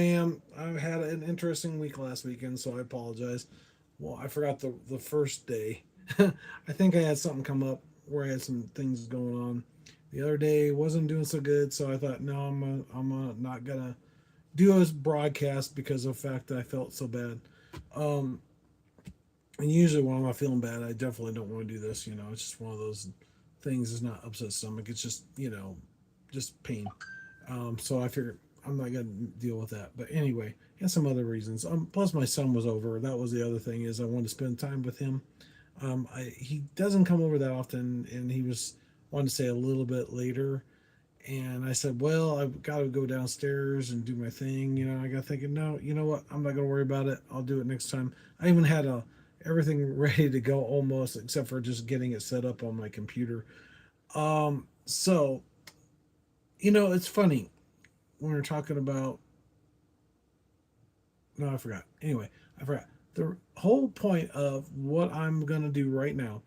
am. I had an interesting week last weekend, so I apologize. Well, I forgot the first day. I think I had something come up where I had some things going on. The other day wasn't doing so good, so I thought, no, not gonna do a broadcast because of the fact that I felt so bad. Um, and usually when I'm not feeling bad, I definitely don't want to do this. It's just one of those things. It's not upset stomach. It's just just pain. So I figured I'm not gonna deal with that. But anyway, and some other reasons. Plus my son was over. That was the other thing is I wanted to spend time with him. He doesn't come over that often, and he was wanted to stay a little bit later. And I said, well, I've got to go downstairs and do my thing. I got thinking, no, you know what? I'm not going to worry about it. I'll do it next time. I even had everything ready to go almost, except for just getting it set up on my computer. So it's funny when we're talking about. No, I forgot. Anyway, I forgot. The whole point of what I'm going to do right now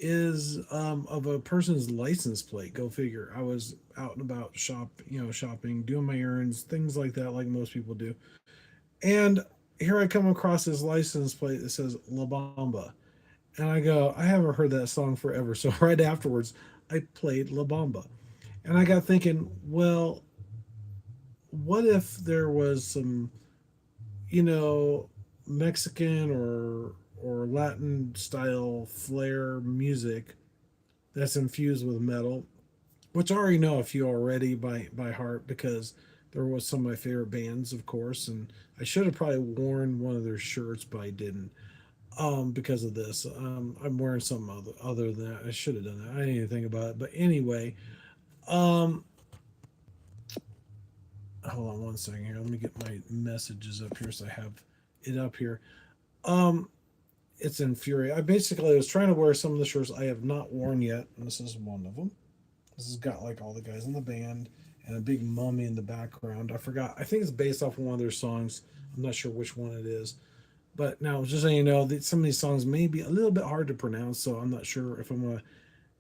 is of a person's license plate. Go figure. I was out and about shopping, doing my errands, things like that, like most people do. And here I come across this license plate that says La Bamba. And I go, I haven't heard that song forever. So right afterwards, I played La Bamba. And I got thinking, well, what if there was some, you know, Mexican or Latin style flair music that's infused with metal, which I already know a few already by heart because there was some of my favorite bands, of course, and I should have probably worn one of their shirts, but I didn't. Because of this, I'm wearing something other than that. I should have done that. I didn't even think about it, but anyway, um, hold on one second here. Let me get my messages up here so I have it up here. Um, it's infuriating. I basically was trying to wear some of the shirts I have not worn yet, and this is one of them. This has got like all the guys in the band and a big mummy in the background. I forgot. I think it's based off of one of their songs. I'm not sure which one it is. But now, just so you know, some of these songs may be a little bit hard to pronounce, so I'm not sure if I'm going to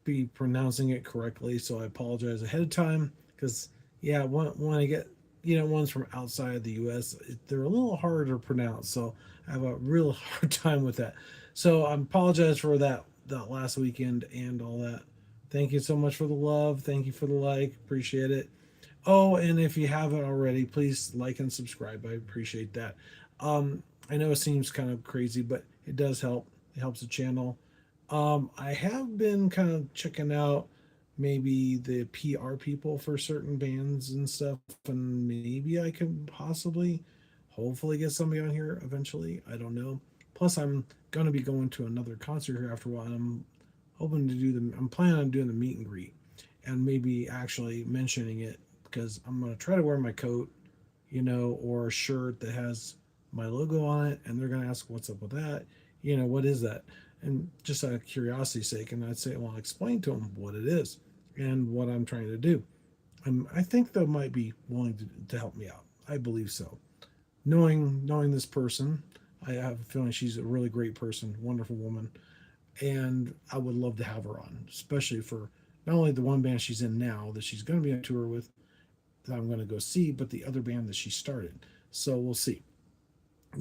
be pronouncing it correctly. So I apologize ahead of time because, yeah, when I get, ones from outside the U.S., they're a little harder to pronounce. So I have a real hard time with that. So I apologize for that last weekend and all that. Thank you so much for the love. Thank you for the like. Appreciate it. Oh, and if you haven't already, please like and subscribe. I appreciate that. I know it seems kind of crazy, but it does help. It helps the channel. I have been kind of checking out maybe the PR people for certain bands and stuff, and maybe I could possibly, hopefully, get somebody on here eventually. I don't know. Plus, I'm going to be going to another concert here after a while, and I'm hoping to do the. I'm planning on doing the meet and greet, and maybe actually mentioning it because I'm going to try to wear my coat, or a shirt that has my logo on it, and they're going to ask what's up with that. What is that? And just out of curiosity's sake, and I'd say, well, I'll explain to them what it is and what I'm trying to do. I think they might be willing to help me out. I believe so. Knowing this person, I have a feeling she's a really great person, wonderful woman, and I would love to have her on, especially for not only the one band she's in now that she's going to be on tour with that I'm going to go see, but the other band that she started. So we'll see.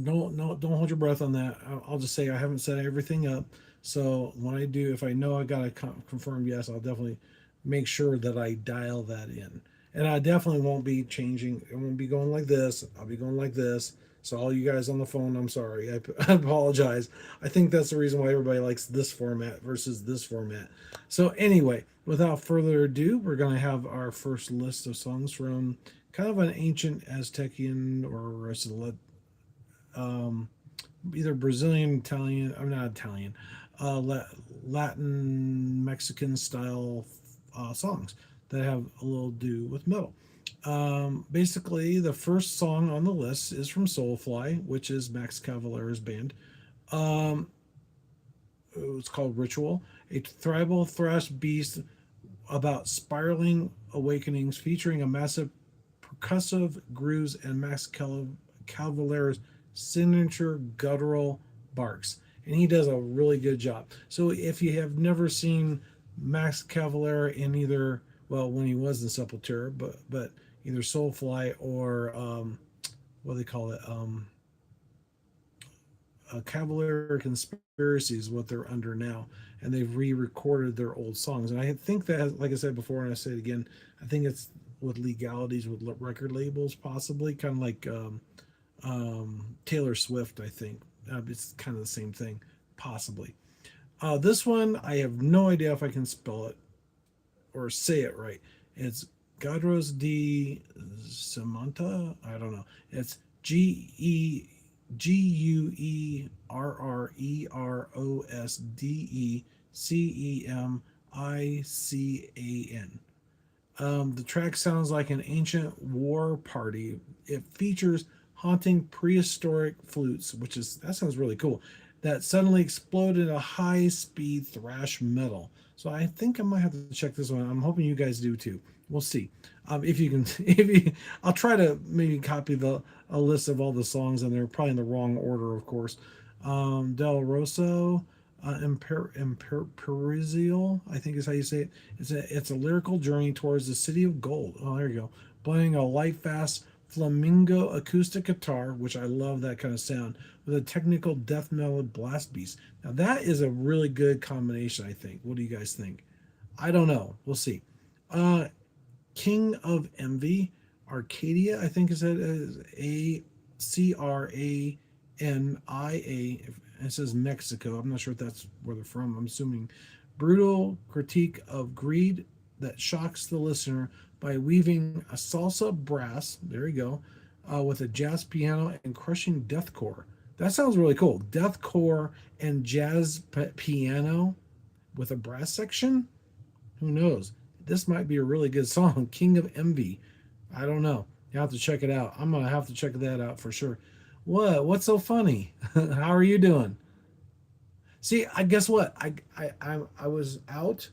Don't hold your breath on that. I'll just say I haven't set everything up. So when I do, if I know I got to confirm yes, I'll definitely make sure that I dial that in. And I definitely won't be changing. It won't be going like this. I'll be going like this. So all you guys on the phone, I'm sorry. I apologize. I think that's the reason why everybody likes this format versus this format. So anyway, without further ado, we're going to have our first list of songs from kind of an ancient Aztecian or um, either Brazilian, Italian, I'm not Italian, Latin, Mexican style songs that have a little do with metal. Basically, the first song on the list is from Soulfly, which is Max Cavalera's band. Um, it's called Ritual, a tribal thrash beast about spiraling awakenings featuring a massive percussive grooves and Cavalera's signature guttural barks. And he does a really good job. So if you have never seen Max Cavalera in either, well, when he was in Sepultura, but either Soulfly or what do they call it? Cavalier Conspiracy is what they're under now, and they've re-recorded their old songs. And I think that, like I said before, and I say it again, I think it's with legalities with record labels, possibly kind of like Taylor Swift. I think it's kind of the same thing, possibly. This one, I have no idea if I can spell it or say it right. It's Gadros de Samanta. I don't know. It's Guerrosdecemican. The track sounds like an ancient war party. It features haunting prehistoric flutes, which is that sounds really cool. That suddenly explode into high-speed thrash metal. So I think I might have to check this one. I'm hoping you guys do too. We'll see. If you can, if you, I'll try to maybe copy the a list of all the songs, and they're probably in the wrong order, of course. Del Rosso, Imperial, I think is how you say it. It's a lyrical journey towards the city of gold. Oh, there you go. Playing a light, fast flamingo acoustic guitar, which I love that kind of sound, with a technical death metal blast beast. Now that is a really good combination, I think. What do you guys think? I don't know. We'll see. Uh, King of Envy, Arcadia, I think is Acrania. It says Mexico. I'm not sure if that's where they're from. I'm assuming brutal critique of greed that shocks the listener by weaving a salsa brass. There you go, with a jazz piano and crushing deathcore. That sounds really cool. Deathcore and jazz piano with a brass section. Who knows? This might be a really good song. King of Envy. I don't know. You have to check it out. I'm gonna have to check that out for sure. What? What's so funny? How are you doing? See, I guess what? I was out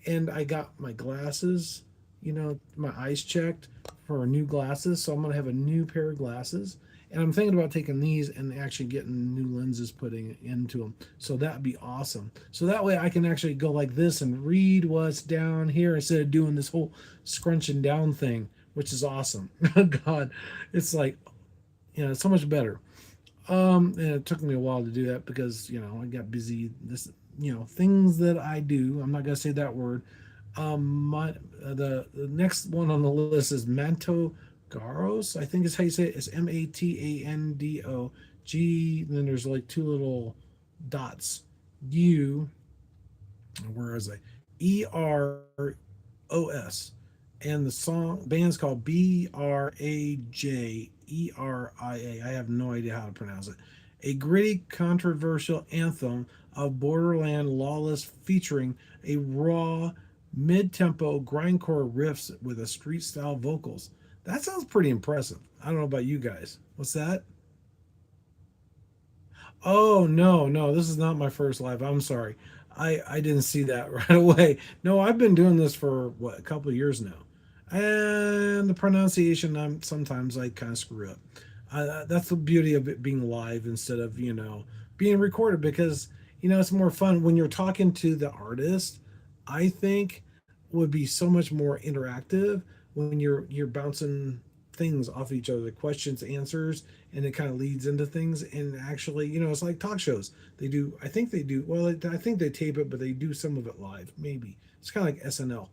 and I got my glasses, my eyes checked for new glasses. So I'm gonna have a new pair of glasses, and I'm thinking about taking these and actually getting new lenses putting into them. So that'd be awesome. So that way I can actually go like this and read what's down here instead of doing this whole scrunching down thing, which is awesome. God, it's like it's so much better. And it took me a while to do that because I got busy. This things that I do. I'm not gonna say that word. The next one on the list is Manto Garos. I think is how you say it. It's Matando G. Then there's like two little dots. U. Where is it? EROS. And the band's called BRAJERIA. I have no idea how to pronounce it. A gritty, controversial anthem of borderland lawless featuring a raw, mid-tempo grindcore riffs with a street-style vocals. That sounds pretty impressive. I don't know about you guys. What's that? Oh no, no, this is not my first live. I'm sorry. I didn't see that right away. No, I've been doing this for what a couple of years now, and the pronunciation sometimes I kind of screw up. That's the beauty of it being live instead of being recorded because it's more fun when you're talking to the artist. I think would be so much more interactive when you're bouncing things off each other, the questions, answers, and it kind of leads into things. And actually, it's like talk shows. They do. I think they do. Well, I think they tape it, but they do some of it live. Maybe it's kind of like SNL,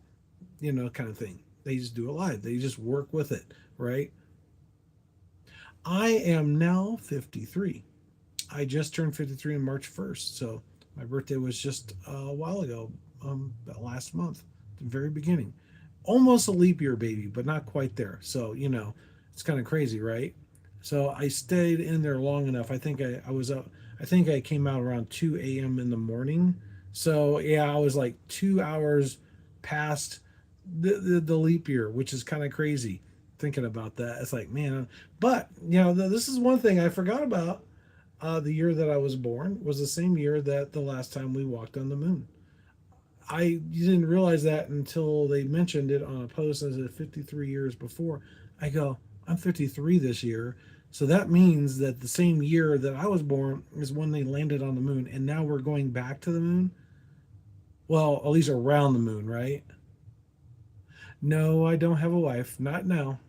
kind of thing. They just do it live. They just work with it, right? I am now 53. I just turned 53 on March 1st. So my birthday was just a while ago, last month, the very beginning. Almost a leap year baby, but not quite there. So, it's kind of crazy, right? So I stayed in there long enough. I was up, I think I came out around 2 a.m. in the morning. So, yeah, I was like 2 hours past the leap year, which is kind of crazy thinking about that. It's like, man, but, this is one thing I forgot about. The year that I was born was the same year that the last time we walked on the moon. I didn't realize that until they mentioned it on a post as a 53 years before. I go, I'm 53 this year. So that means that the same year that I was born is when they landed on the moon. And now we're going back to the moon. Well, at least around the moon, right? No, I don't have a wife. Not now.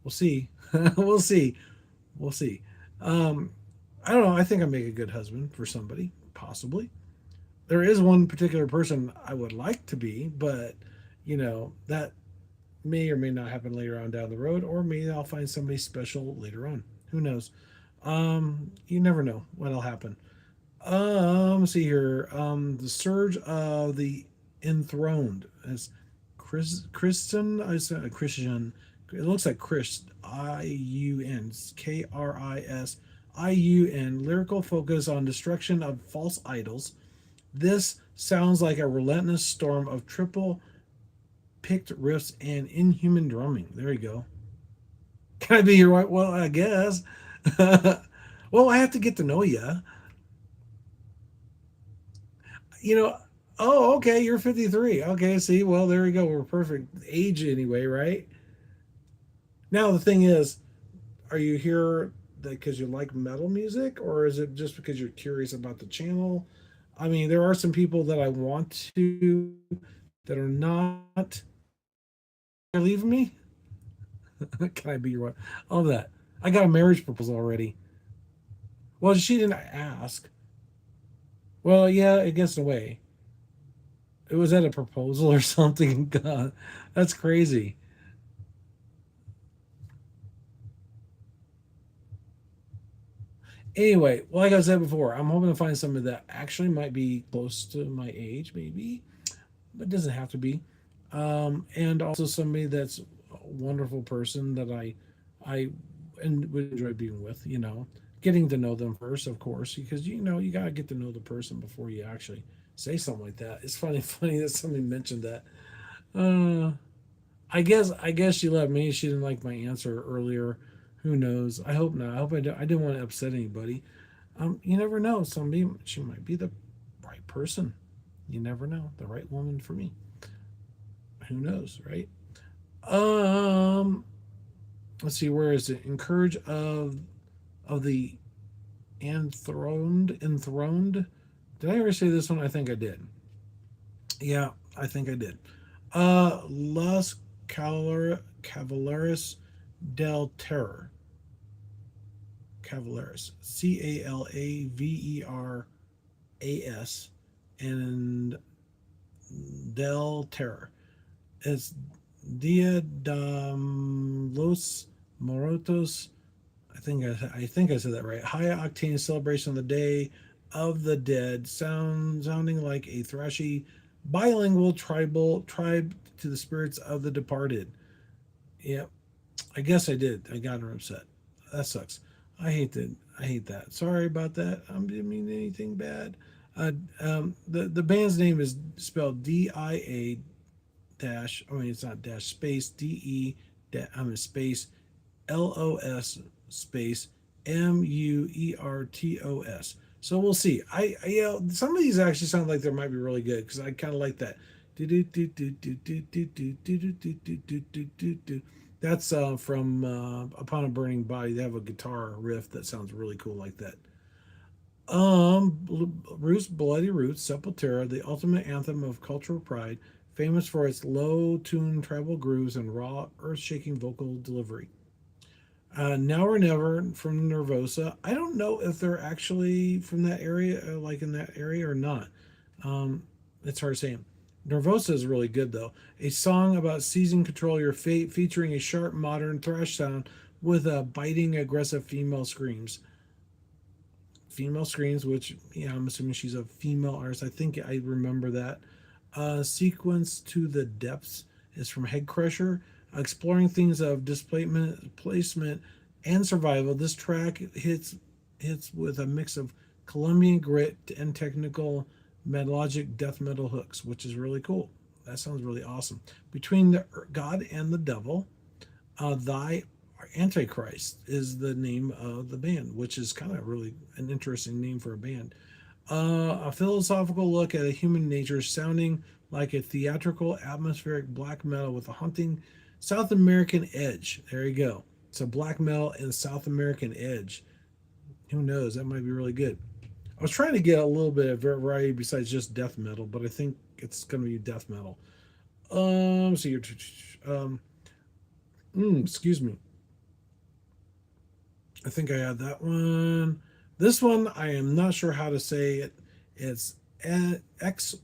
We'll see. We'll see. We'll see. Um, I don't know. I think I make a good husband for somebody, possibly. There is one particular person I would like to be, but that may or may not happen later on down the road, or maybe I'll find somebody special later on. Who knows? You never know what'll happen. Let's see here. The surge of the enthroned as Kristen. I said Christian. It looks like Chris. IUN. KRISIUN. Lyrical focus on destruction of false idols. This sounds like a relentless storm of triple picked riffs and inhuman drumming. There you go. Can I be your wife? Well, I guess. Well, I have to get to know you. You know, oh, okay, you're 53. Okay, see, well, there we go. We're perfect age anyway, right? Now, the thing is, are you here because you like metal music, or is it just because you're curious about the channel? I mean, there are some people that I want to that are not. You're leaving me? Can I be your wife? All of that. I got a marriage proposal already. Well, she didn't ask. Well, yeah, it gets in the way. It was at a proposal or something. God, that's crazy. Anyway, like I said before, I'm hoping to find somebody that actually might be close to my age, maybe, but it doesn't have to be. And also somebody that's a wonderful person that I and would enjoy being with. Getting to know them first, of course, because you gotta get to know the person before you actually say something like that. It's funny, funny that somebody mentioned that. Uh, I guess she left me. She didn't like my answer earlier. Who knows? I hope not. I didn't want to upset anybody. You never know. Somebody she might be the right person. You never know. The right woman for me. Who knows, right? Um, let's see. Where is it? Encourage of the enthroned. Did I ever say this one? I think I did. Yeah, I think I did. Los Cavaleros del Terror. Cavaleros. Calaveras. And del Terror. It's Dia de los Morotos. I think I said that right. High octane celebration of the Day of the Dead, sounding like a thrashy bilingual tribal tribe to the spirits of the departed. Yep, I guess I did. I got her upset. That sucks. I hate that. Sorry about that. I didn't mean anything bad. The band's name is spelled DIA dash. I mean, it's not dash space DE. I'm a space LOS space MUERTOS. So we'll see. Some of these actually sound like they might be really good because I kind of like that. That's from Upon a Burning Body. They have a guitar riff that sounds really cool like that. Roots, Bloody Roots, Sepultura, the ultimate anthem of cultural pride, famous for its low tuned tribal grooves and raw, earth shaking vocal delivery. Now or Never from Nervosa. I don't know if they're actually from that area, like in that area or not. Um, it's hard saying. Nervosa is really good though. A song about seizing control of your fate, featuring a sharp, modern thrash sound with biting, aggressive female screams. Female screams, which I'm assuming she's a female artist. I think I remember that. Sequence to the Depths is from Head Crusher, exploring themes of displacement, placement, and survival. This track hits with a mix of Colombian grit and technical melodic death metal hooks, which is really cool. That sounds really awesome. Between the God and the Devil, Thy Antichrist is the name of the band, which is kind of really an interesting name for a band. A philosophical look at a human nature sounding like a theatrical, atmospheric black metal with a haunting South American edge. There you go. It's a black metal and South American edge. Who knows? That might be really good. I was trying to get a little bit of variety besides just death metal, but I think it's going to be death metal. So you're, excuse me. I think I had that one. This one, I am not sure how to say it. It's Xochiaoyoil.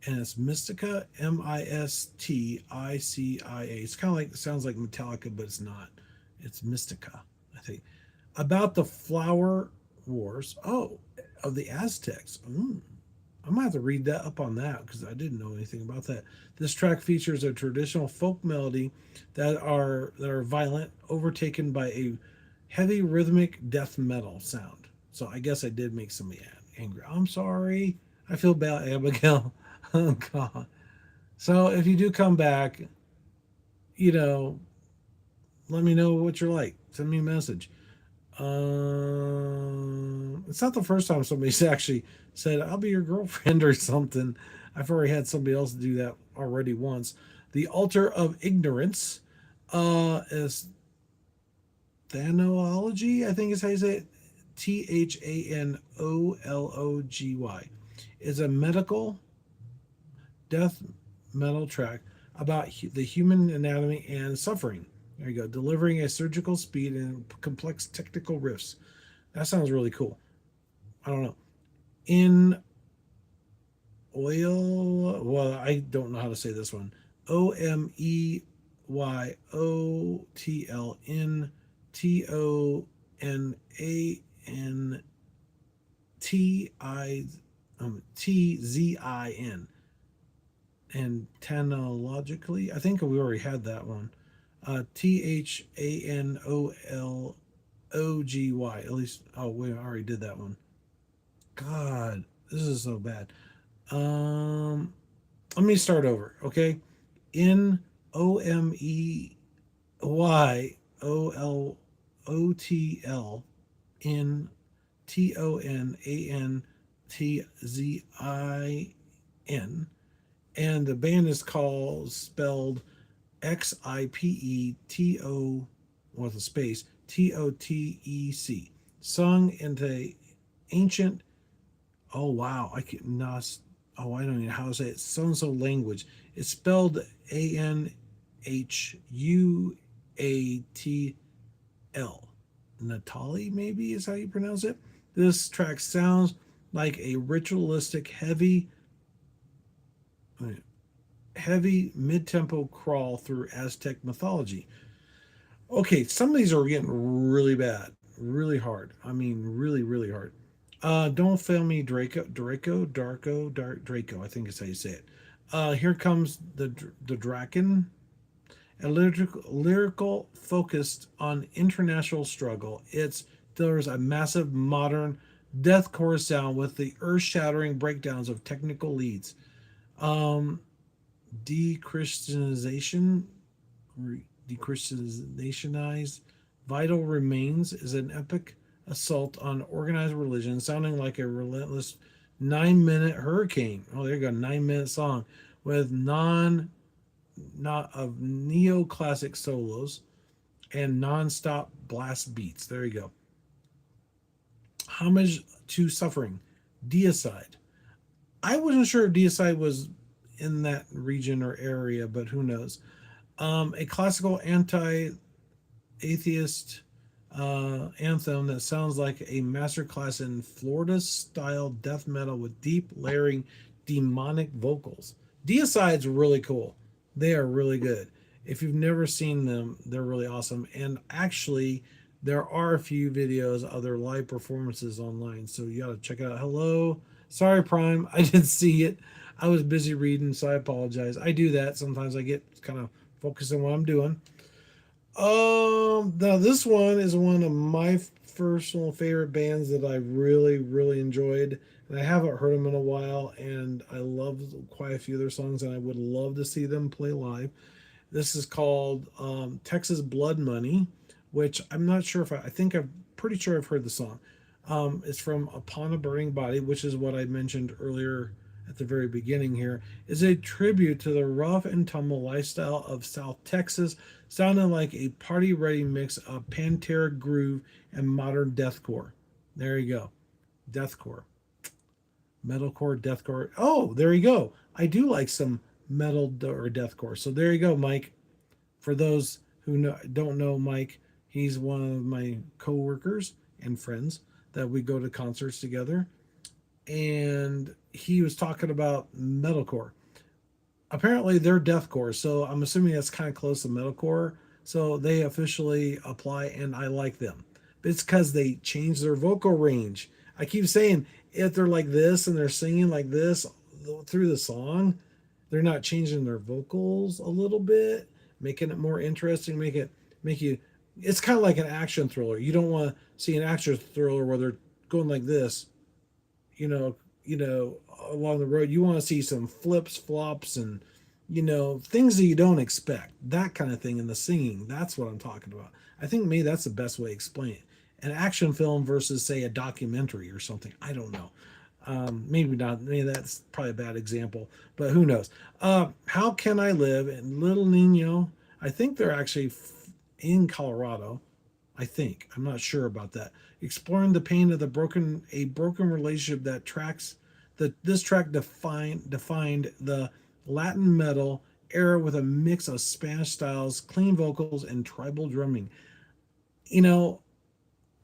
And it's Mystica, Mistica. It's kind of like, it sounds like Metallica, but it's not. It's Mystica, I think. About the flower wars. Oh, of the Aztecs. I might have to read that up on that because I didn't know anything about that. This track features a traditional folk melody that are violent, overtaken by a heavy rhythmic death metal sound. So I guess I did make somebody angry. I'm sorry. I feel bad, Abigail. Oh God. So if you do come back, you know, let me know what you're like. Send me a message. It's not the first time somebody's actually said, I'll be your girlfriend or something. I've already had somebody else do that already once. The altar of ignorance is Thanology, I think is how you say it. Thanology is a medical death metal track about the human anatomy and suffering. There you go. Delivering a surgical speed and complex technical riffs. That sounds really cool. I don't know. In oil, well, I don't know how to say this one. OMEYOTLNTONATZIN. And tanologically, I think we already had that one. THANOLOGY. At least, oh, we already did that one. God, this is so bad. Um, Let me start over, okay? In OMEYOLOTL in TONANTZIN, and the band is called spelled XIPETO with a space TOTEC, sung in the ancient, oh wow, I can not, oh, I don't even know how to say it, so and so language. It's spelled ANHUATL. Natali, maybe is how you pronounce it. This track sounds like a ritualistic, heavy mid-tempo crawl through Aztec mythology. Okay, some of these are getting really bad, really hard. I mean, really, really hard. Don't fail me, Draco. I think is how you say it. Here comes the Draken, a lyrical focused on international struggle. There's a massive modern deathcore sound with the earth-shattering breakdowns of technical leads. Um, Dechristianization, dechristianized vital remains is an epic assault on organized religion, sounding like a relentless 9 minute hurricane. Oh, there you go, 9 minute song with not of neoclassic solos and non-stop blast beats. There you go. Homage to suffering, deicide. I wasn't sure if deicide was in that region or area, but who knows? A classical anti-atheist anthem that sounds like a masterclass in Florida-style death metal with deep, layering, demonic vocals. Deicide's really cool. They are really good. If you've never seen them, they're really awesome. And actually, there are a few videos of their live performances online, so you gotta check it out. Hello, sorry Prime, I didn't see it. I was busy reading, so I apologize. I do that sometimes. I get kind of focused on what I'm doing. Now this one is one of my personal favorite bands that I really, really enjoyed, and I haven't heard them in a while. And I love quite a few of their songs, and I would love to see them play live. This is called Texas Blood Money, which I'm not sure if I think I'm pretty sure I've heard the song. It's from Upon a Burning Body, which is what I mentioned earlier at the very beginning here, is a tribute to the rough and tumble lifestyle of South Texas, sounding like a party ready mix of Pantera groove and modern deathcore. There you go. Deathcore. Metalcore, deathcore. Oh, there you go. I do like some metal or deathcore. So there you go, Mike. For those who don't know Mike, he's one of my coworkers and friends that we go to concerts together. And he was talking about metalcore. Apparently, they're deathcore, so I'm assuming that's kind of close to metalcore. So they officially apply, and I like them. But it's because they change their vocal range. I keep saying if they're like this and they're singing like this through the song, they're not changing their vocals a little bit, making it more interesting, make you. It's kind of like an action thriller. You don't want to see an action thriller where they're going like this, you know, along the road. You want to see some flips, flops, and things that you don't expect. That kind of thing in the singing. That's what I'm talking about. I think maybe that's the best way to explain it. An action film versus, say, a documentary or something. I don't know. Maybe not. Maybe that's probably a bad example, but who knows? How Can I Live in Little Nino? I think they're actually in Colorado. I think. I'm not sure about that. Exploring the pain of a broken relationship that tracks that this track defined the Latin metal era with a mix of Spanish styles, clean vocals, and tribal drumming. You know,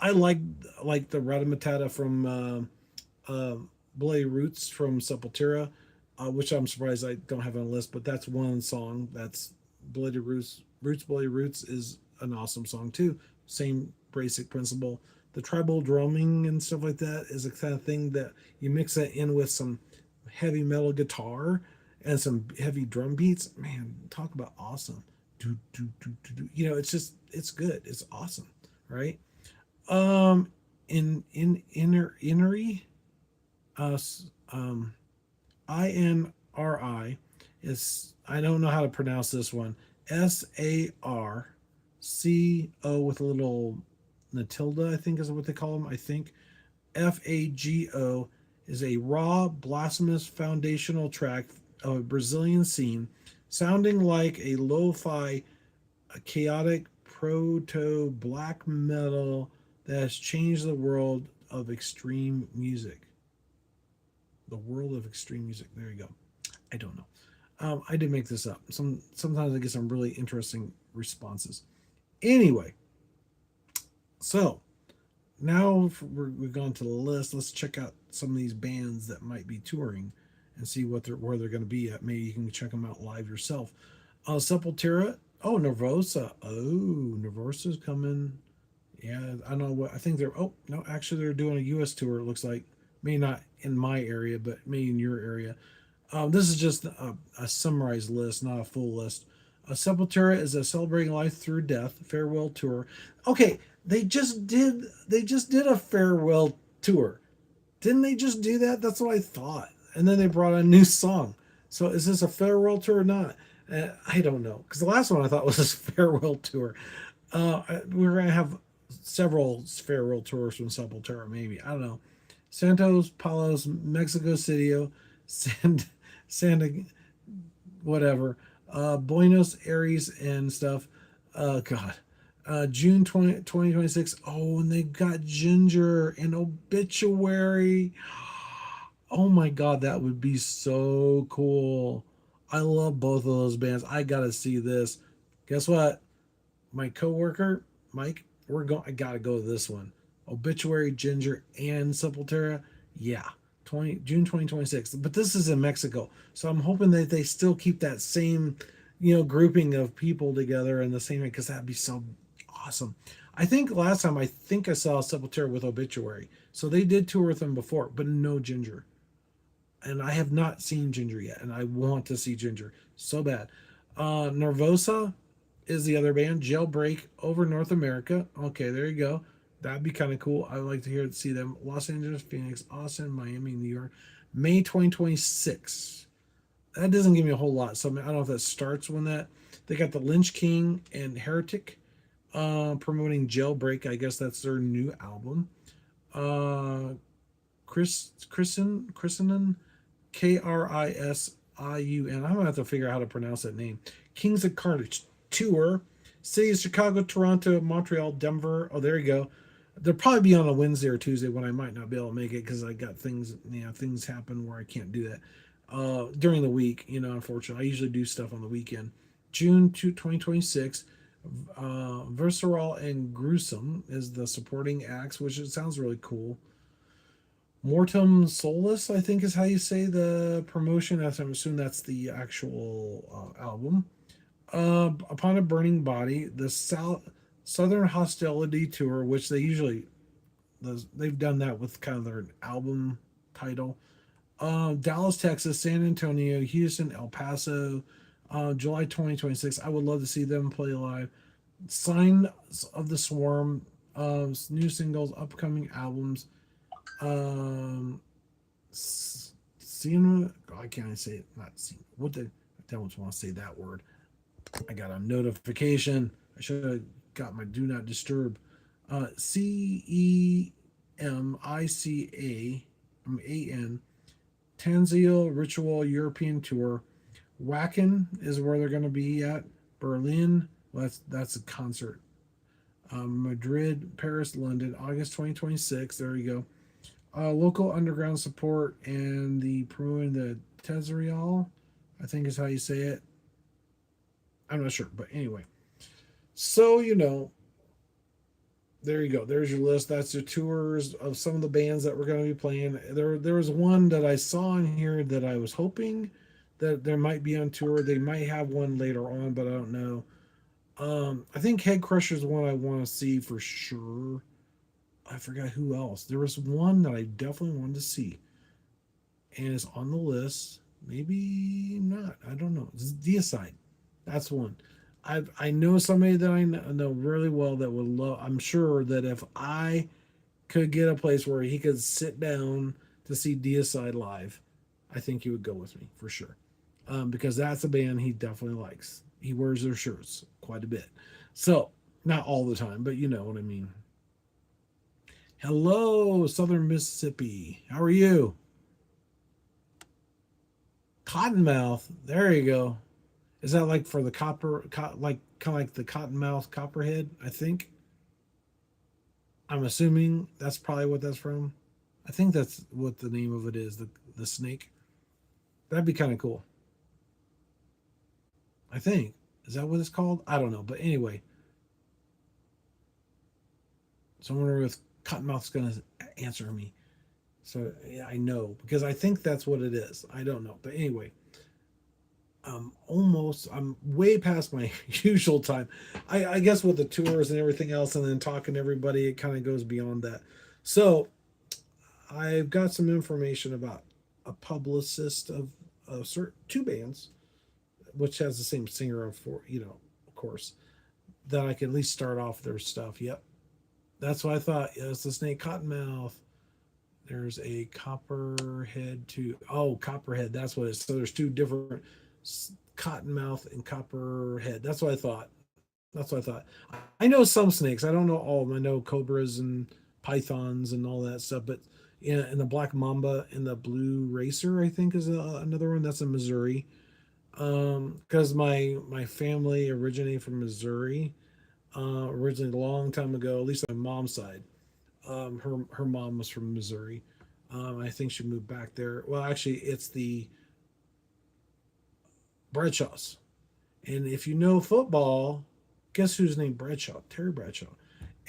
I like the Ratamatata from Bloody Roots from Sepultura, which I'm surprised I don't have on a list, but that's one song. That's Bloody Roots. Bloody Roots is an awesome song too. Same basic principle. The tribal drumming and stuff like that is the kind of thing that you mix that in with some heavy metal guitar and some heavy drum beats. Man, talk about awesome. Do, do, do, do, do. It's good. It's awesome, right? Um, in Innery, uh, um, INRI is, I don't know how to pronounce this one. SARCO with a little Natilda, I think is what they call them. I think FAGO is a raw, blasphemous foundational track of a Brazilian scene, sounding like a lo-fi, a chaotic proto black metal that has changed the world of extreme music. The world of extreme music. There you go. I don't know. I did make this up. Sometimes I get some really interesting responses. Anyway, so now we've gone to the list. Let's check out some of these bands that might be touring and see where they're going to be at. Maybe you can check them out live yourself. Sepultura. Oh, Nervosa. Oh, Nervosa's coming. Yeah, I don't know what. I think they're. Oh no, actually they're doing a U.S. tour. It looks like maybe not in my area, but maybe in your area. This is just a summarized list, not a full list. Sepultura is a celebrating life through death farewell tour. Okay, they just did a farewell tour. Didn't they just do that? That's what I thought. And then they brought a new song. So is this a farewell tour or not? I don't know, because the last one I thought was a farewell tour. We're gonna have several farewell tours from Sepultura. Maybe I don't know. Santos Palos, Mexico City, San, Santa, whatever, Buenos Aires and stuff. God, June 2026. Oh, and they got Ginger and Obituary. Oh my God, that would be so cool. I love both of those bands. I gotta see this. Guess what? My coworker, Mike, we're going. I gotta go to this one. Obituary, Ginger, and Sepultura. Yeah, June 2026. But this is in Mexico, so I'm hoping that they still keep that same, grouping of people together in the same way, because that'd be so awesome. I think last time I saw Sepultura with Obituary, so they did tour with them before, but no Ginger, and I have not seen Ginger yet, and I want to see Ginger so bad. Nervosa is the other band. Jailbreak over North America. Okay, there you go. That'd be kind of cool. I'd like to see them. Los Angeles, Phoenix, Austin, Miami, New York. May 2026. That doesn't give me a whole lot. So I don't know if that starts when that. They got the Lynch King and Heretic promoting Jailbreak. I guess that's their new album. Christenin, Krisiun. I'm gonna have to figure out how to pronounce that name. Kings of Carnage tour. Cities of Chicago, Toronto, Montreal, Denver. Oh, there you go. They'll probably be on a Wednesday or Tuesday when I might not be able to make it because I got things. Things happen where I can't do that. during the week. Unfortunately, I usually do stuff on the weekend. June 2026. Visceral and Gruesome is the supporting acts, which it sounds really cool. Mortem Solus, I think is how you say the promotion. As I'm assuming that's the actual album. Upon a Burning Body, the Southern Hostility Tour, which they've done that with kind of their album title. Dallas, Texas, San Antonio, Houston, El Paso, July 2026. I would love to see them play live. Sign of the Swarm, new singles, upcoming albums. Um, Cena, I can't say it. Not Cena. What the? I don't want to say that word. I got a notification. I should have got my do not disturb. CEMICA, Tanzil Ritual European Tour. Wacken is where they're going to be at. Berlin, well, that's a concert. Madrid, Paris, London, August 2026. There you go. Local underground support and the promoting the Tezrial, I think is how you say it. I'm not sure, but anyway. So there you go. There's your list. That's your tours of some of the bands that we're going to be playing. There was one that I saw in here that I was hoping that there might be on tour. They might have one later on, but I don't know. I think Head Crusher is one I want to see for sure. I forgot who else. There was one that I definitely wanted to see, and it's on the list. Maybe not. I don't know. It's Deicide. That's one. I know somebody that I know really well that would love. I'm sure that if I could get a place where he could sit down to see Deicide live, I think he would go with me for sure. Because that's a band he definitely likes. He wears their shirts quite a bit. So, not all the time, but you know what I mean. Hello, Southern Mississippi. How are you? Cottonmouth. There you go. Is that like for the like kind of like the Cottonmouth Copperhead? I think. I'm assuming that's probably what that's from. I think that's what the name of it is. The snake. That'd be kind of cool. I think. Is that what it's called? I don't know. But anyway, so I wonder if Cottonmouth's going to answer me. So yeah, I know because I think that's what it is. I don't know. But anyway, I'm way past my usual time. I guess with the tours and everything else and then talking to everybody, it kind of goes beyond that. So I've got some information about a publicist of certain two bands, which has the same singer of course, that I can at least start off their stuff. Yep. That's what I thought. Yeah, it's the Snake Cottonmouth. There's a Copperhead too. Oh, Copperhead. That's what it is. So there's two different Cottonmouth and Copperhead. That's what I thought. That's what I thought. I know some snakes. I don't know all of them. I know cobras and pythons and all that stuff. But in the black mamba and the blue racer, I think is another one. That's in Missouri. Because my family originated from Missouri. Originally a long time ago, at least on my mom's side. Her mom was from Missouri. I think she moved back there. Well, actually, it's the Bradshaws. And if you know football, guess who's named Bradshaw? Terry Bradshaw.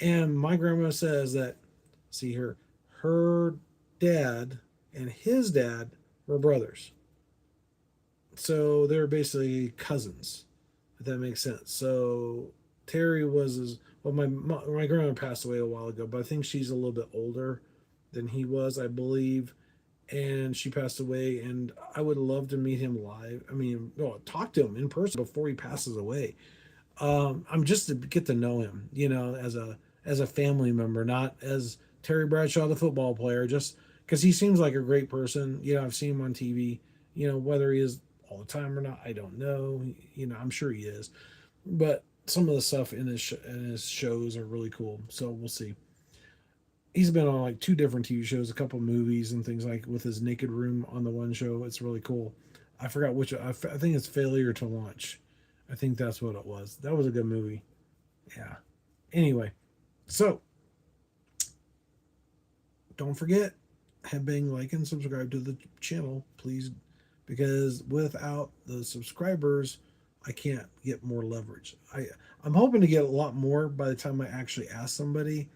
And my grandma says that, see her dad and his dad were brothers. So they're basically cousins, if that makes sense. So Terry was well, my grandma passed away a while ago, but I think she's a little bit older than he was, I believe, and she passed away. And I would love to meet him live. I mean, no, talk to him in person before he passes away. I'm just to get to know him, as a family member, not as Terry Bradshaw, the football player, just because he seems like a great person. I've seen him on TV. Whether he is all the time or not, I don't know. I'm sure he is, but some of the stuff in his shows are really cool. So we'll see. He's been on like two different TV shows, a couple movies and things like with his naked room on the one show. It's really cool. I forgot which. I think it's Failure to Launch. I think that's what it was. That was a good movie. Yeah. Anyway, so don't forget, headbang, like, and subscribe to the channel, please, because without the subscribers, I can't get more leverage. I'm hoping to get a lot more by the time I actually ask somebody.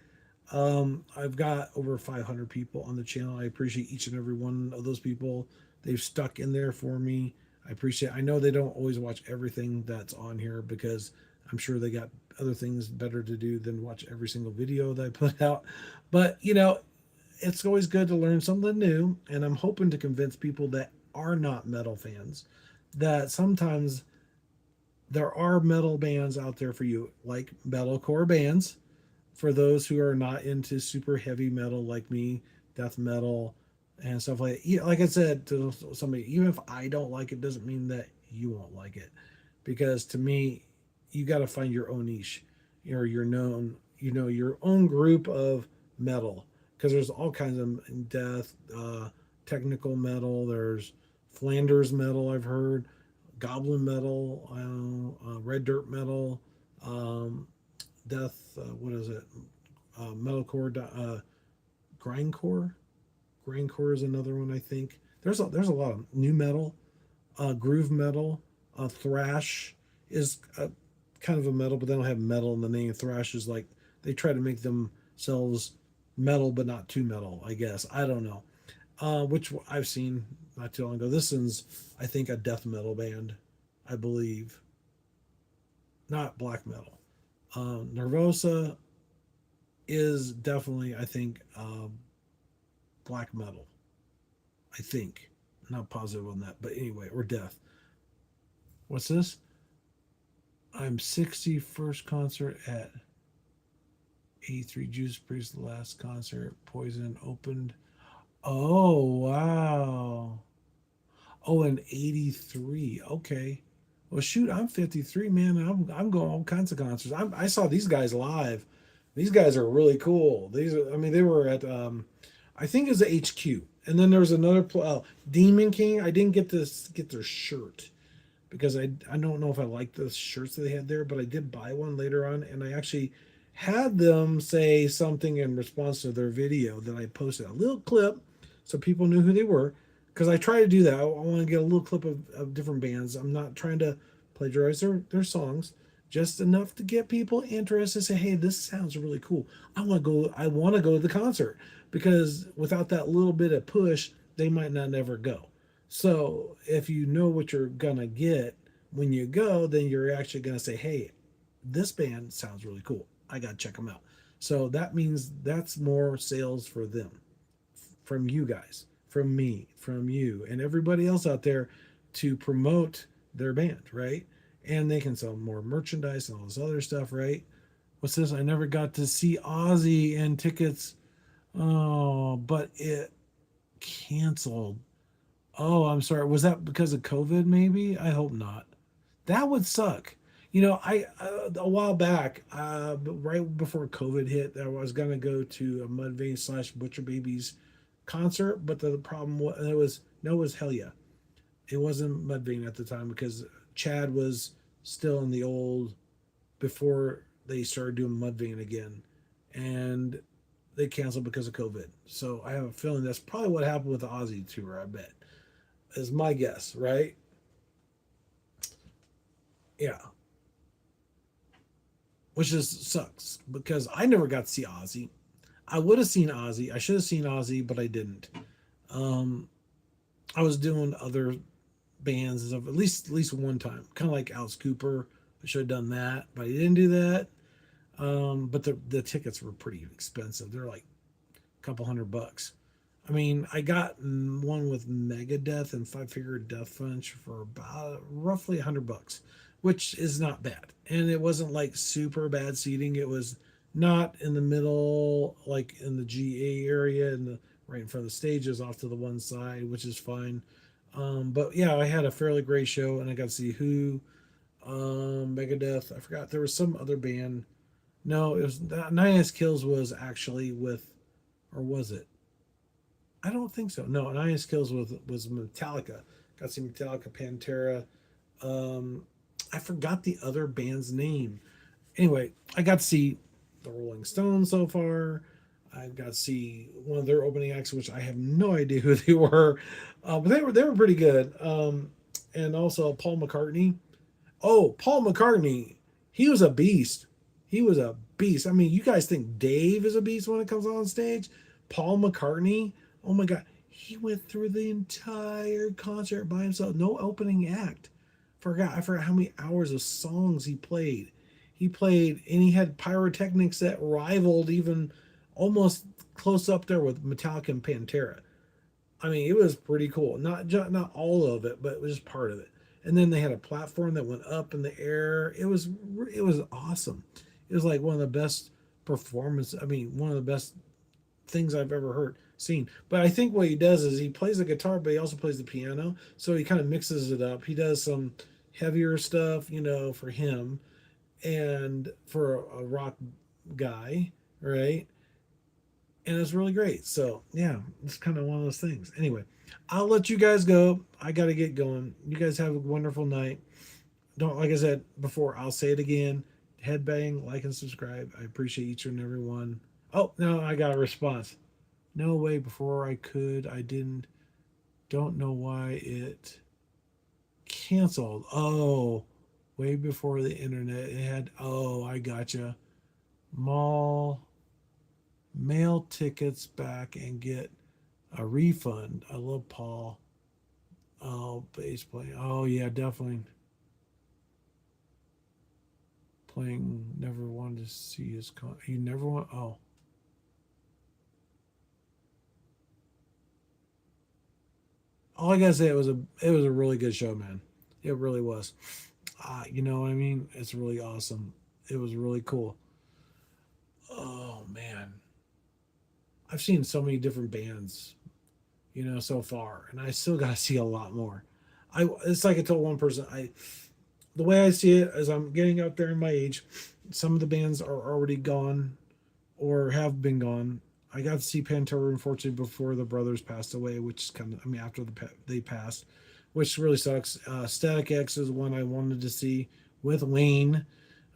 I've got over 500 people on the channel. I appreciate each and every one of those people. They've stuck in there for me. I appreciate. I know they don't always watch everything that's on here because I'm sure they got other things better to do than watch every single video that I put out. But it's always good to learn something new, and I'm hoping to convince people that are not metal fans that sometimes there are metal bands out there for you, like metalcore bands for those who are not into super heavy metal like me, death metal and stuff like that. Like I said to somebody, even if I don't like it, doesn't mean that you won't like it. Because to me, you got to find your own niche, or your known, your own group of metal. Because there's all kinds of death, technical metal. There's Flanders metal. I've heard goblin metal, red dirt metal, um, death. What is it? Metalcore, grindcore. Grindcore is another one. I think there's a lot of new metal, groove metal, thrash is kind of a metal, but they don't have metal in the name. Thrash is like they try to make themselves metal, but not too metal. I guess I don't know. Which I've seen not too long ago. This one's I think a death metal band, I believe, not black metal. Nervosa is definitely I think black metal. I think. I'm not positive on that, but anyway, or death. What's this? I'm 61st concert at 83 Judas Priest, the last concert. Poison opened. Oh, wow. Oh, and 83. Okay. Well, shoot, I'm 53, man. I'm going all kinds of concerts. I saw these guys live. These guys are really cool. I mean, they were at, I think it's the HQ. And then there was another, Demon King. I didn't get their shirt because I don't know if I like the shirts that they had there, but I did buy one later on, and I actually had them say something in response to their video that I posted, a little clip, so people knew who they were. Because I try to do that. I want to get a little clip of different bands. I'm not trying to plagiarize their songs, just enough to get people interested. Say, hey, this sounds really cool. I want to go. I want to go to the concert because without that little bit of push, they might not never go. So if you know what you're gonna get when you go, then you're actually gonna say, "Hey, this band sounds really cool. I gotta check them out." So that means that's more sales for them, from you guys, from me, from you, and everybody else out there to promote their band, right? And they can sell more merchandise and all this other stuff, right? What's this? I never got to see Ozzy and tickets. Oh, but it canceled. Oh, I'm sorry. Was that because of COVID? Maybe. I hope not. That would suck. I a while back, right before COVID hit, I was gonna go to a Mudvayne slash Butcher Babies concert, but the problem was it was no, it was Hell Yeah. It wasn't Mudvayne at the time because Chad was still in the old before they started doing Mudvayne again, and they canceled because of COVID. So I have a feeling that's probably what happened with the Aussie tour. I bet is my guess, right? Yeah, which is sucks because I never got to see Ozzy. I would have seen Ozzy. I should have seen Ozzy, but I didn't. Um, I was doing other bands and stuff at least one time, kind of like Alice Cooper. I should have done that, but I didn't do that. But the tickets were pretty expensive. They're like a couple $100. I mean, I got one with Megadeth and Five Finger Death Punch for about roughly $100, which is not bad. And it wasn't like super bad seating. It was not in the middle, like in the GA area, and the right in front of the stages, off to the one side, which is fine. But yeah, I had a fairly great show, and I got to see Who, Megadeth. I forgot there was some other band. No, it was Nine Inch Kills was actually with, or was it? I don't think so. No, Nine Inch Kills was Metallica. Got to see Metallica, Pantera. Um, I forgot the other band's name. Anyway, I got to see the Rolling Stones so far. I got to see one of their opening acts, which I have no idea who they were, but they were pretty good. And also Paul McCartney. Oh, Paul McCartney, he was a beast. He was a beast. I mean, you guys think Dave is a beast when it comes on stage? Paul McCartney, oh my God, he went through the entire concert by himself, no opening act. I forgot how many hours of songs he played. He played, and he had pyrotechnics that rivaled even almost close up there with Metallica and Pantera. I mean, it was pretty cool. Not all of it, but it was just part of it. And then they had a platform that went up in the air. It was awesome. It was like one of the best performances. I mean, one of the best things I've ever heard seen. But I think what he does is he plays the guitar, but he also plays the piano. So he kind of mixes it up. He does some heavier stuff, for him and for a rock guy, right? And it's really great. So yeah, it's kind of one of those things. Anyway, I'll let you guys go. I got to get going. You guys have a wonderful night. Don't, like I said before, I'll say it again. Headbang, like and subscribe. I appreciate each and every one. Oh no, I got a response. No way. Before I could, I didn't. Don't know why it canceled. Oh, way before the internet. It had. Oh, I gotcha. Mall mail tickets back and get a refund. I love Paul. Oh, bass playing. Oh yeah, definitely playing. Never wanted to see his. You never want. Oh, all I gotta say, it was a really good show, man. It really was. You know what I mean? It's really awesome. It was really cool. Oh man, I've seen so many different bands, so far, and I still gotta see a lot more. It's like I told one person, the way I see it as I'm getting up there in my age, some of the bands are already gone or have been gone. I got to see Pantera unfortunately before the brothers passed away, which is kind of, I mean, after they passed, which really sucks. Static X is one I wanted to see with Wayne.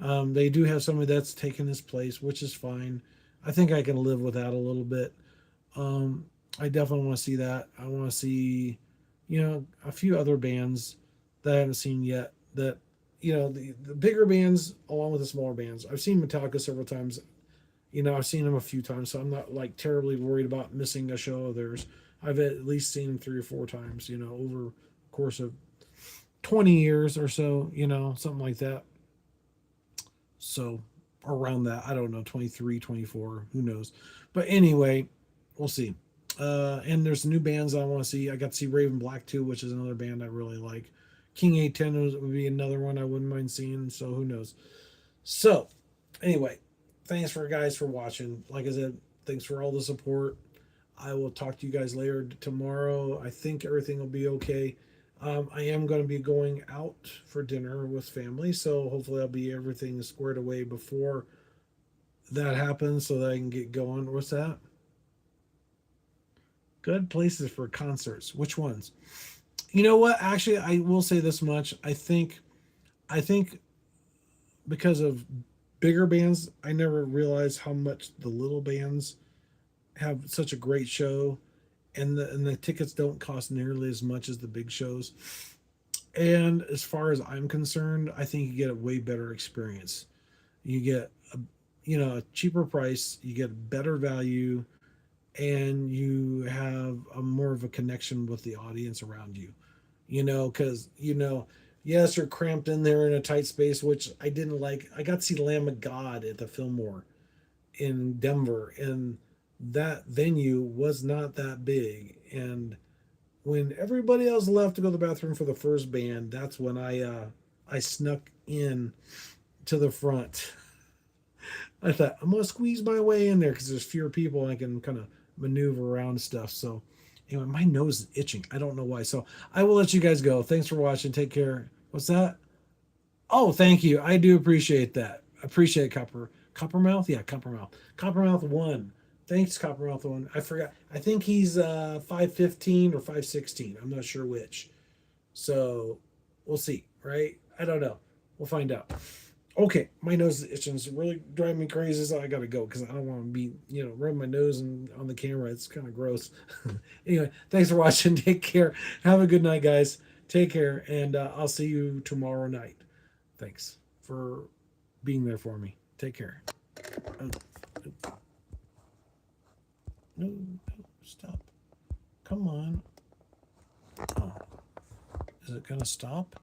They do have somebody that's taken his place, which is fine. I think I can live with that a little bit. Um, I definitely want to see that. I want to see, a few other bands that I haven't seen yet. That the bigger bands along with the smaller bands. I've seen Metallica several times. I've seen them a few times, so I'm not like terribly worried about missing a show of theirs. I've at least seen them 3 or 4 times, over the course of 20 years or so, something like that. So around that, I don't know, 23, 24, who knows. But anyway, we'll see. And there's new bands I want to see. I got to see Raven Black too, which is another band I really like. King A10 would be another one I wouldn't mind seeing. So who knows? So anyway, thanks for guys for watching. Like I said, thanks for all the support. I will talk to you guys later tomorrow. I think everything will be okay. I am going to be going out for dinner with family, so hopefully I'll be everything squared away before that happens, so that I can get going. What's that? Good places for concerts. Which ones? You know what? Actually, I will say this much. I think because of bigger bands, I never realized how much the little bands have such a great show, and the tickets don't cost nearly as much as the big shows. And as far as I'm concerned, I think you get a way better experience. You get a cheaper price, you get better value, and you have a more of a connection with the audience around you. Because yes, you're cramped in there in a tight space, which I didn't like. I got to see Lamb of God at the Fillmore in Denver, and that venue was not that big. And when everybody else left to go to the bathroom for the first band, that's when I snuck in to the front. I thought I'm gonna squeeze my way in there because there's fewer people and I can kind of maneuver around stuff. So anyway, my nose is itching. I don't know why. So I will let you guys go. Thanks for watching. Take care. What's that? Oh, thank you. I do appreciate that. Appreciate Coppermouth. Yeah, Coppermouth. Coppermouth one. Thanks, Coppermouth one. I forgot. I think he's 5'15" or 5'16". I'm not sure which. So we'll see. Right? I don't know. We'll find out. Okay, my nose is itching. It's really driving me crazy. So I gotta go because I don't want to be, rubbing my nose on the camera. It's kind of gross. Anyway, thanks for watching. Take care. Have a good night, guys. Take care, and I'll see you tomorrow night. Thanks for being there for me. Take care. Oh, no, stop. Come on. Oh, is it gonna stop?